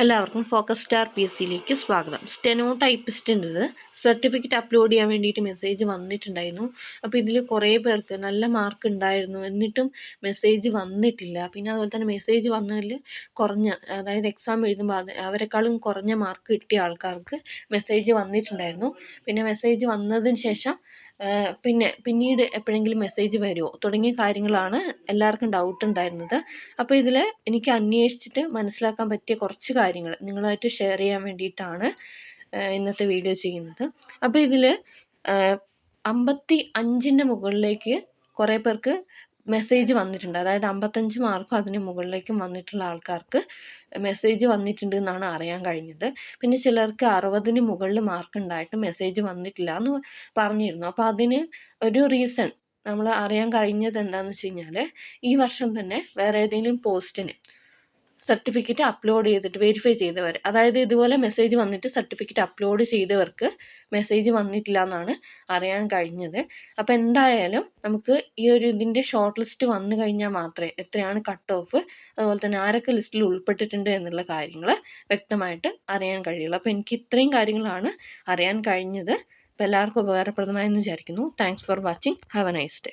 എല്ലാവർക്കും focus star P S സിയിലേക്ക് സ്വാഗതം. സ്റ്റെനോ ടൈപ്പിസ്റ്റിൻ്റെത് സർട്ടിഫിക്കറ്റ് അപ്ലോഡ് ചെയ്യാൻ വേണ്ടിയിട്ട് മെസ്സേജ് വന്നിട്ടുണ്ടായിരുന്നു. അപ്പോൾ ഇതിൽ കുറേ പേർക്ക് നല്ല മാർക്ക് ഉണ്ടായിരുന്നു, എന്നിട്ടും മെസ്സേജ് വന്നിട്ടില്ല. പിന്നെ അതുപോലെ തന്നെ മെസ്സേജ് വന്നതിൽ കുറഞ്ഞ, അതായത് എക്സാം എഴുതുമ്പോൾ അവരെക്കാളും കുറഞ്ഞ മാർക്ക് കിട്ടിയ ആൾക്കാർക്ക് മെസ്സേജ് വന്നിട്ടുണ്ടായിരുന്നു. പിന്നെ മെസ്സേജ് വന്നതിന് ശേഷം പിന്നീട് എപ്പോഴെങ്കിലും മെസ്സേജ് വരുമോ തുടങ്ങിയ കാര്യങ്ങളാണ് എല്ലാവർക്കും ഡൗട്ട് ഉണ്ടായിരുന്നത്. അപ്പോൾ ഇതിൽ എനിക്ക് അന്വേഷിച്ചിട്ട് മനസ്സിലാക്കാൻ പറ്റിയ കുറച്ച് കാര്യങ്ങൾ നിങ്ങളുമായിട്ട് ഷെയർ ചെയ്യാൻ വേണ്ടിയിട്ടാണ് ഇന്നത്തെ വീഡിയോ ചെയ്യുന്നത്. അപ്പോൾ ഇതിൽ 55ൻ്റെ മുകളിലേക്ക് കുറേ പേർക്ക് മെസ്സേജ് വന്നിട്ടുണ്ട്. അതായത് 55 മാർക്കും അതിന് മുകളിലേക്കും വന്നിട്ടുള്ള ആൾക്കാർക്ക് മെസ്സേജ് വന്നിട്ടുണ്ട് എന്നാണ് അറിയാൻ കഴിഞ്ഞത്. പിന്നെ ചിലർക്ക് 60ന് മുകളിൽ മാർക്ക് ഉണ്ടായിട്ട് മെസ്സേജ് വന്നിട്ടില്ല എന്ന് പറഞ്ഞിരുന്നു. അപ്പോൾ അതിന് ഒരു റീസൺ നമ്മൾ അറിയാൻ കഴിഞ്ഞത് എന്താണെന്ന് വെച്ച് കഴിഞ്ഞാൽ, ഈ വർഷം തന്നെ വേറെ ഏതെങ്കിലും പോസ്റ്റിന് സർട്ടിഫിക്കറ്റ് അപ്ലോഡ് ചെയ്തിട്ട് വെരിഫൈ ചെയ്തവർ, അതായത് ഇതുപോലെ മെസ്സേജ് വന്നിട്ട് സർട്ടിഫിക്കറ്റ് അപ്ലോഡ് ചെയ്തവർക്ക് മെസ്സേജ് വന്നിട്ടില്ല എന്നാണ് അറിയാൻ കഴിഞ്ഞത്. അപ്പോൾ എന്തായാലും നമുക്ക് ഈ ഒരു ഇതിൻ്റെ ഷോർട്ട് ലിസ്റ്റ് വന്നു കഴിഞ്ഞാൽ മാത്രമേ എത്രയാണ് കട്ട് ഓഫ്, അതുപോലെ തന്നെ ആരൊക്കെ ലിസ്റ്റിൽ ഉൾപ്പെട്ടിട്ടുണ്ട് എന്നുള്ള കാര്യങ്ങൾ വ്യക്തമായിട്ട് അറിയാൻ കഴിയുള്ളൂ. അപ്പോൾ എനിക്ക് ഇത്രയും കാര്യങ്ങളാണ് അറിയാൻ കഴിഞ്ഞത്. അപ്പോൾ എല്ലാവർക്കും ഉപകാരപ്രദമായെന്ന് വിചാരിക്കുന്നു. Thanks for watching. Have A nice day.